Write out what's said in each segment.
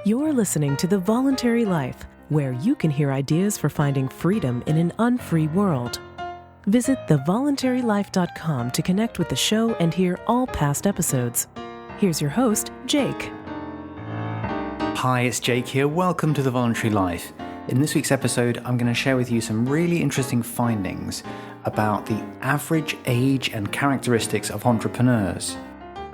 You're listening to The Voluntary Life, where you can hear ideas for finding freedom in an unfree world. Visit thevoluntarylife.com to connect with the show and hear all past episodes. Here's your host, Jake. Hi, it's Jake here. Welcome to The Voluntary Life. In this week's episode, I'm going to share with you some really interesting findings about the average age and characteristics of entrepreneurs.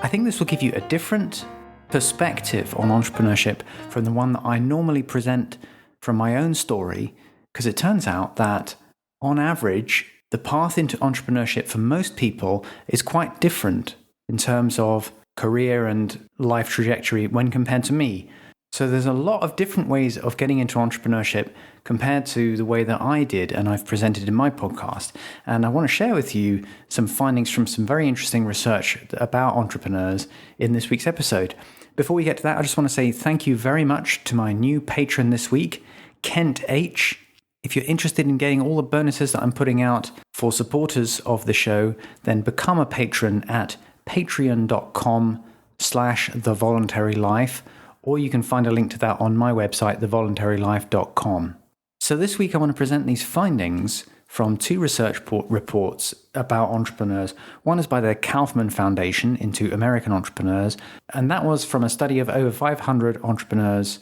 I think this will give you a different perspective on entrepreneurship from the one that I normally present from my own story, because it turns out that, on average, the path into entrepreneurship for most people is quite different in terms of career and life trajectory when compared to me. So there's a lot of different ways of getting into entrepreneurship compared to the way that I did and I've presented in my podcast. And I want to share with you some findings from some very interesting research about entrepreneurs in this week's episode. Before we get to that, I just want to say thank you very much to my new patron this week, Kent H. If you're interested in getting all the bonuses that I'm putting out for supporters of the show, then become a patron at patreon.com/thevoluntarylife. Or you can find a link to that on my website, thevoluntarylife.com. So this week I want to present these findings from two research reports about entrepreneurs. One is by the Kauffman Foundation into American entrepreneurs, and that was from a study of over 500 entrepreneurs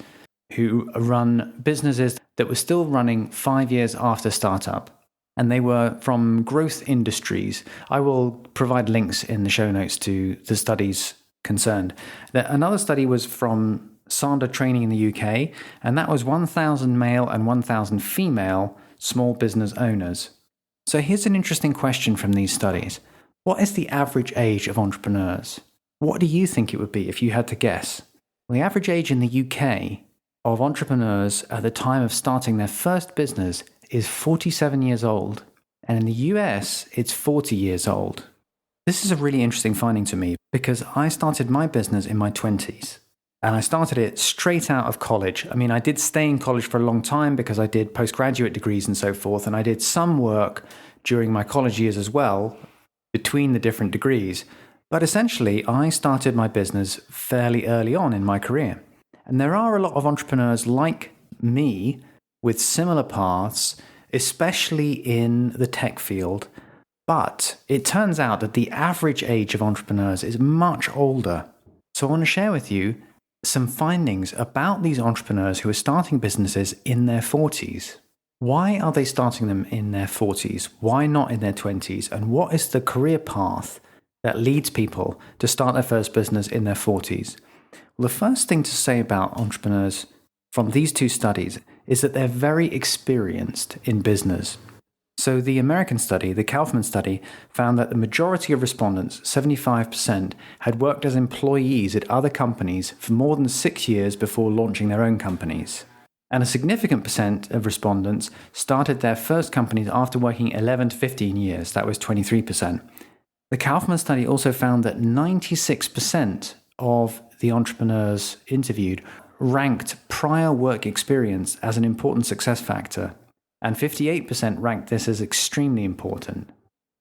who run businesses that were still running 5 years after startup. And they were from growth industries. I will provide links in the show notes to the studies concerned. Another study was from Sandler Training in the UK, and that was 1,000 male and 1,000 female small business owners. So here's an interesting question from these studies. What is the average age of entrepreneurs? What do you think it would be if you had to guess? Well, the average age in the UK of entrepreneurs at the time of starting their first business is 47 years old, and in the US, it's 40 years old. This is a really interesting finding to me because I started my business in my 20s. And I started it straight out of college. I mean, I did stay in college for a long time because I did postgraduate degrees and so forth. And I did some work during my college years as well, between the different degrees. But essentially, I started my business fairly early on in my career. And there are a lot of entrepreneurs like me with similar paths, especially in the tech field. But it turns out that the average age of entrepreneurs is much older. So I want to share with you some findings about these entrepreneurs who are starting businesses in their 40s. Why are they starting them in their 40s? Why not in their 20s? And what is the career path that leads people to start their first business in their 40s? Well, the first thing to say about entrepreneurs from these two studies is that they're very experienced in business. So the American study, the Kauffman study, found that the majority of respondents, 75%, had worked as employees at other companies for more than 6 years before launching their own companies. And a significant percent of respondents started their first companies after working 11 to 15 years. That was 23%. The Kauffman study also found that 96% of the entrepreneurs interviewed ranked prior work experience as an important success factor. And 58% ranked this as extremely important.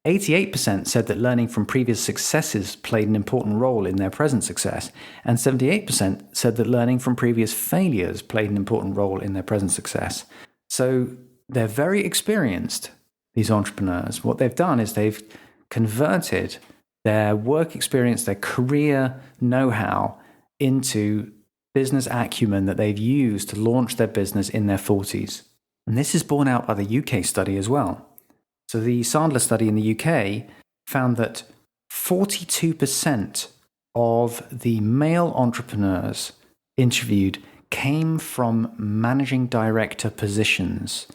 88% said that learning from previous successes played an important role in their present success, and 78% said that learning from previous failures played an important role in their present success. So they're very experienced, these entrepreneurs. What they've done is they've converted their work experience, their career know-how into business acumen that they've used to launch their business in their 40s. And this is borne out by the UK study as well. So the Sandler study in the UK found that 42% of the male entrepreneurs interviewed came from managing director positions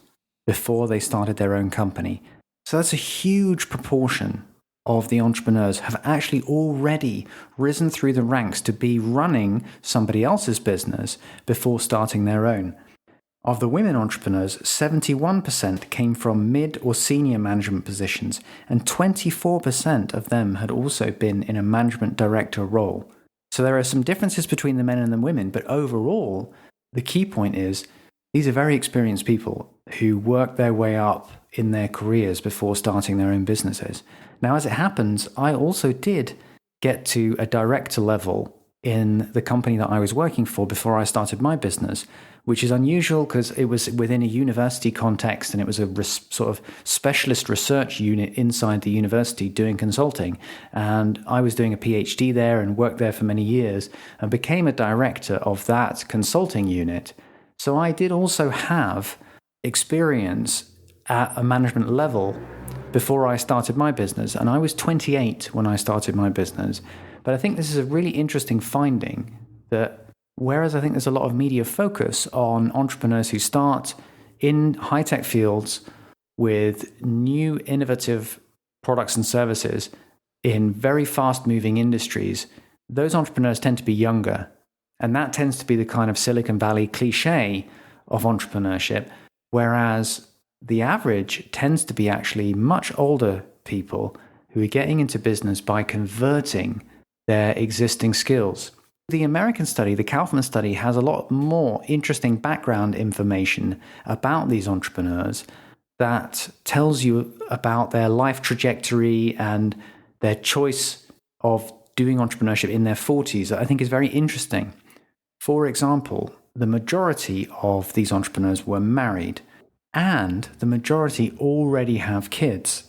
before they started their own company. So that's a huge proportion of the entrepreneurs have actually already risen through the ranks to be running somebody else's business before starting their own. Of the women entrepreneurs, 71% came from mid or senior management positions, and 24% of them had also been in a management director role. So there are some differences between the men and the women, but overall, the key point is these are very experienced people who work their way up in their careers before starting their own businesses. Now, as it happens, I also did get to a director level in the company that I was working for before I started my business, which is unusual because it was within a university context and it was a sort of specialist research unit inside the university doing consulting. And I was doing a PhD there and worked there for many years and became a director of that consulting unit. So I did also have experience at a management level before I started my business. And I was 28 when I started my business. But I think this is a really interesting finding that whereas I think there's a lot of media focus on entrepreneurs who start in high-tech fields with new innovative products and services in very fast-moving industries, those entrepreneurs tend to be younger. And that tends to be the kind of Silicon Valley cliche of entrepreneurship, whereas the average tends to be actually much older people who are getting into business by converting their existing skills. The American study, the Kauffman study, has a lot more interesting background information about these entrepreneurs that tells you about their life trajectory and their choice of doing entrepreneurship in their 40s that I think is very interesting. For example, the majority of these entrepreneurs were married and the majority already have kids.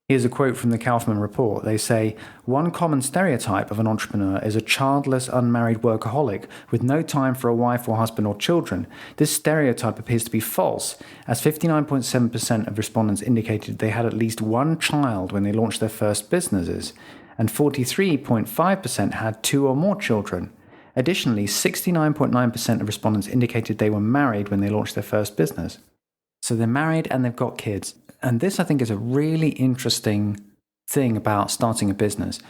Here's a quote from the Kauffman report. They say, one common stereotype of an entrepreneur is a childless, unmarried workaholic with no time for a wife or husband or children. This stereotype appears to be false, as 59.7% of respondents indicated they had at least one child when they launched their first businesses, and 43.5% had two or more children. Additionally, 69.9% of respondents indicated they were married when they launched their first business. So they're married and they've got kids. And this, I think, is a really interesting thing about starting a business.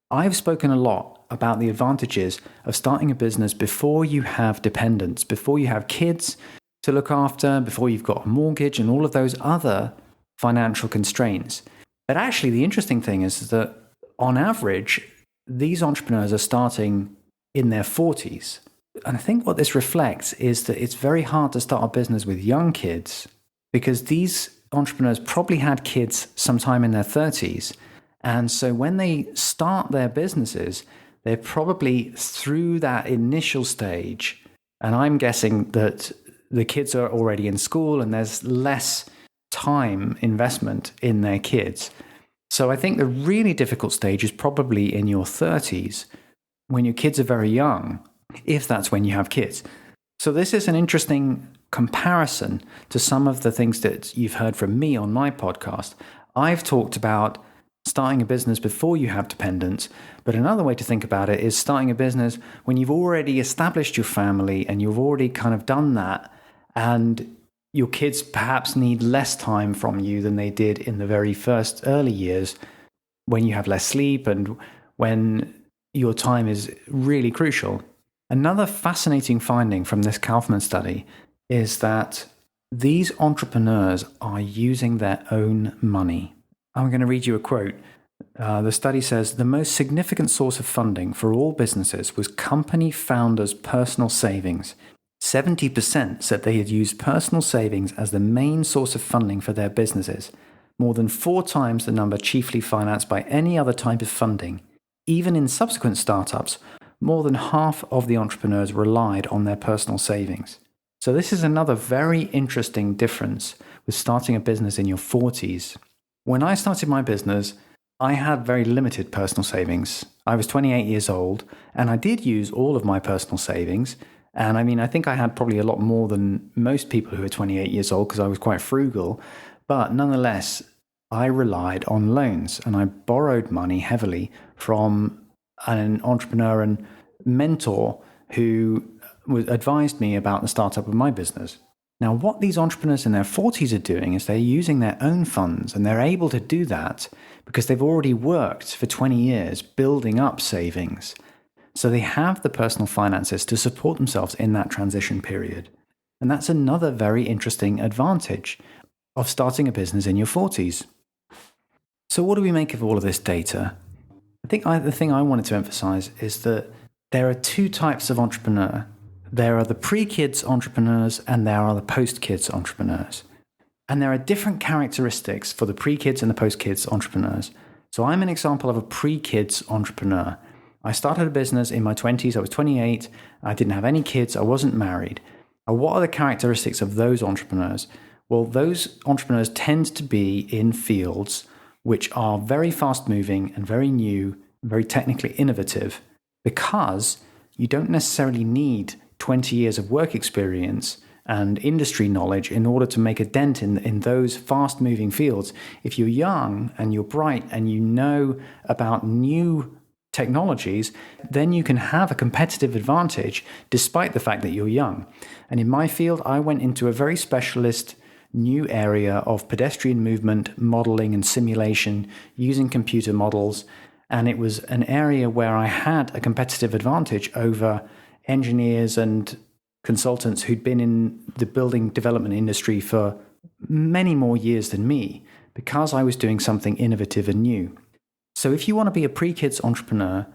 I've spoken a lot about the advantages of starting a business before you have dependents, before you have kids to look after, before you've got a mortgage and all of those other financial constraints. But actually, the interesting thing is that on average, these entrepreneurs are starting in their 40s. And I think what this reflects is that it's very hard to start a business with young kids because these entrepreneurs probably had kids sometime in their 30s. And so when they start their businesses, they're probably through that initial stage. And I'm guessing that the kids are already in school and there's less time investment in their kids. So I think the really difficult stage is probably in your 30s when your kids are very young, if that's when you have kids. So this is an interesting comparison to some of the things that you've heard from me on my podcast. I've talked about starting a business before you have dependents, but another way to think about it is starting a business when you've already established your family and you've already kind of done that, and your kids perhaps need less time from you than they did in the very first early years when you have less sleep and when your time is really crucial. Another fascinating finding from this Kauffman study is that these entrepreneurs are using their own money. I'm going to read you a quote. The study says, the most significant source of funding for all businesses was company founders' personal savings. 70% said they had used personal savings as the main source of funding for their businesses, more than 4 times the number chiefly financed by any other type of funding. Even in subsequent startups, more than half of the entrepreneurs relied on their personal savings. So this is another very interesting difference with starting a business in your 40s. When I started my business, I had very limited personal savings. I was 28 years old, and I did use all of my personal savings. And I mean, I think I had probably a lot more than most people who are 28 years old because I was quite frugal. But nonetheless, I relied on loans and I borrowed money heavily from an entrepreneur and mentor who advised me about the startup of my business. Now, what these entrepreneurs in their 40s are doing is they're using their own funds, and they're able to do that because they've already worked for 20 years building up savings. So they have the personal finances to support themselves in that transition period. And that's another very interesting advantage of starting a business in your 40s. So what do we make of all of this data? I think the thing I wanted to emphasize is that there are 2 types of entrepreneur. There are the pre-kids entrepreneurs and there are the post-kids entrepreneurs. And there are different characteristics for the pre-kids and the post-kids entrepreneurs. So I'm an example of a pre-kids entrepreneur. I started a business in my 20s. I was 28. I didn't have any kids. I wasn't married. What are the characteristics of those entrepreneurs? Well, those entrepreneurs tend to be in fields which are very fast moving and very new, very technically innovative, because you don't necessarily need 20 years of work experience and industry knowledge in order to make a dent in those fast moving fields. If you're young and you're bright and you know about new technologies, then you can have a competitive advantage despite the fact that you're young. And in my field, I went into a very specialist new area of pedestrian movement modeling and simulation using computer models. And it was an area where I had a competitive advantage over engineers and consultants who'd been in the building development industry for many more years than me, because I was doing something innovative and new. So if you want to be a pre-kids entrepreneur,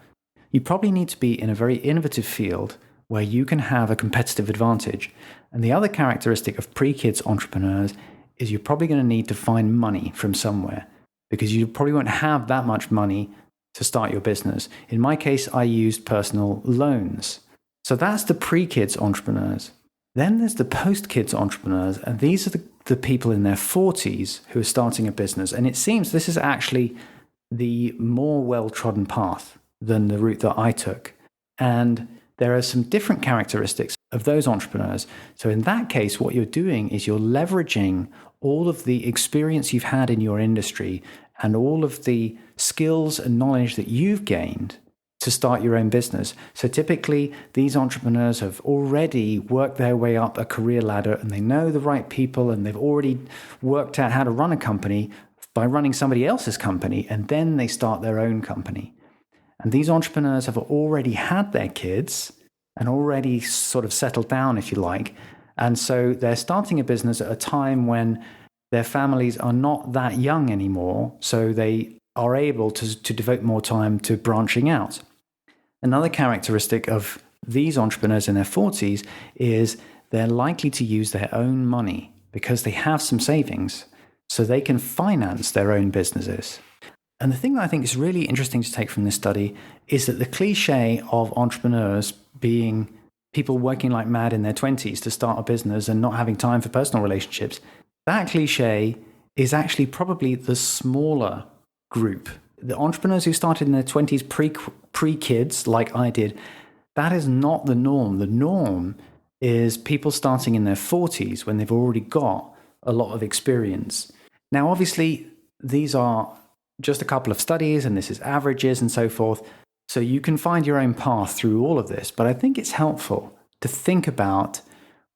you probably need to be in a very innovative field where you can have a competitive advantage. And the other characteristic of pre-kids entrepreneurs is you're probably going to need to find money from somewhere, because you probably won't have that much money to start your business. In my case, I used personal loans. So that's the pre-kids entrepreneurs. Then there's the post-kids entrepreneurs, and these are the people in their 40s who are starting a business. And it seems this is actually the more well-trodden path than the route that I took. And there are some different characteristics of those entrepreneurs. So in that case, what you're doing is you're leveraging all of the experience you've had in your industry and all of the skills and knowledge that you've gained to start your own business. So typically, these entrepreneurs have already worked their way up a career ladder, and they know the right people, and they've already worked out how to run a company by running somebody else's company, and then they start their own company. And these entrepreneurs have already had their kids and already sort of settled down, if you like. And so they're starting a business at a time when their families are not that young anymore, so they are able to devote more time to branching out. Another characteristic of these entrepreneurs in their 40s is they're likely to use their own money because they have some savings, so they can finance their own businesses. And the thing that I think is really interesting to take from this study is that the cliche of entrepreneurs being people working like mad in their 20s to start a business and not having time for personal relationships, that cliche is actually probably the smaller group. The entrepreneurs who started in their 20s pre-kids, like I did, that is not the norm. The norm is people starting in their 40s when they've already got a lot of experience. Now, obviously, these are just a couple of studies, and this is averages and so forth. So you can find your own path through all of this. But I think it's helpful to think about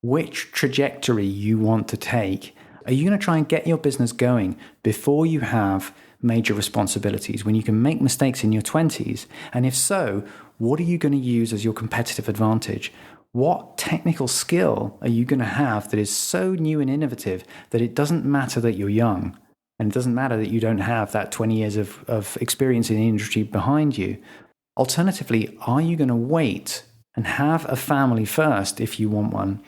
which trajectory you want to take. Are you going to try and get your business going before you have major responsibilities, when you can make mistakes in your 20s? And if so, what are you going to use as your competitive advantage? What technical skill are you going to have that is so new and innovative that it doesn't matter that you're young, and it doesn't matter that you don't have that 20 years of experience in the industry behind you? Alternatively, are you going to wait and have a family first, if you want one,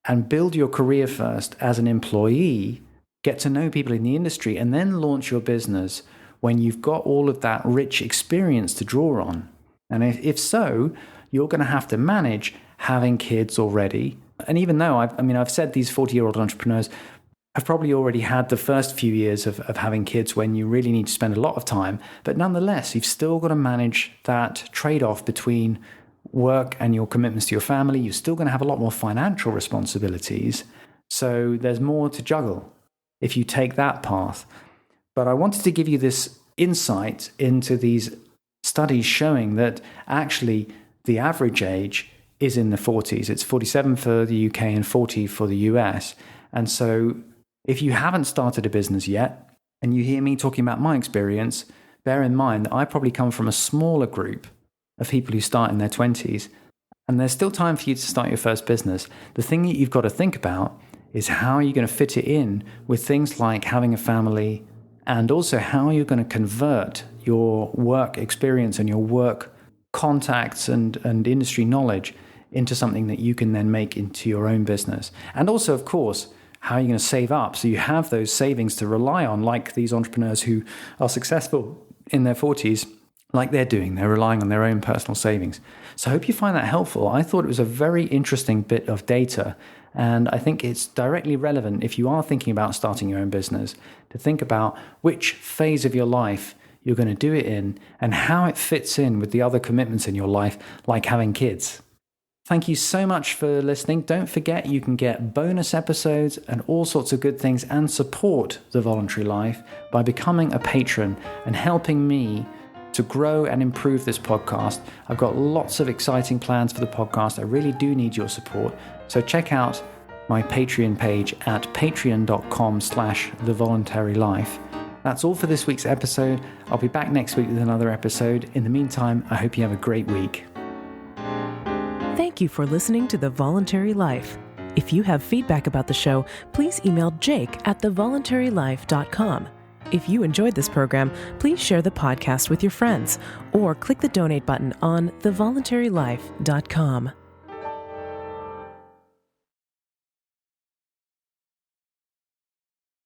and build your career first as an employee, get to know people in the industry, and then launch your business when you've got all of that rich experience to draw on? And if so, you're going to have to manage having kids already. And even though I've said these 40-year-old entrepreneurs have probably already had the first few years of having kids when you really need to spend a lot of time, but nonetheless, you've still got to manage that trade-off between work and your commitments to your family. You're still going to have a lot more financial responsibilities. So there's more to juggle if you take that path. But I wanted to give you this insight into these studies showing that actually the average age is in the 40s. It's 47 for the UK and 40 for the US. And so if you haven't started a business yet, and you hear me talking about my experience, bear in mind that I probably come from a smaller group of people who start in their 20s, and there's still time for you to start your first business. The thing that you've got to think about is how are you going to fit it in with things like having a family, and also how you're going to convert your work experience and your work contacts and industry knowledge into something that you can then make into your own business. And also, of course, how are you going to save up so you have those savings to rely on, like these entrepreneurs who are successful in their 40s like they're doing. They're relying on their own personal savings. So I hope you find that helpful. I thought it was a very interesting bit of data, and I think it's directly relevant if you are thinking about starting your own business, to think about which phase of your life you're going to do it in and how it fits in with the other commitments in your life, like having kids. Thank you so much for listening. Don't forget you can get bonus episodes and all sorts of good things and support The Voluntary Life by becoming a patron and helping me to grow and improve this podcast. I've got lots of exciting plans for the podcast. I really do need your support. So check out my Patreon page at patreon.com/thevoluntarylife. That's all for this week's episode. I'll be back next week with another episode. In the meantime, I hope you have a great week. Thank you for listening to The Voluntary Life. If you have feedback about the show, please email jake@thevoluntarylife.com. If you enjoyed this program, please share the podcast with your friends or click the donate button on thevoluntarylife.com.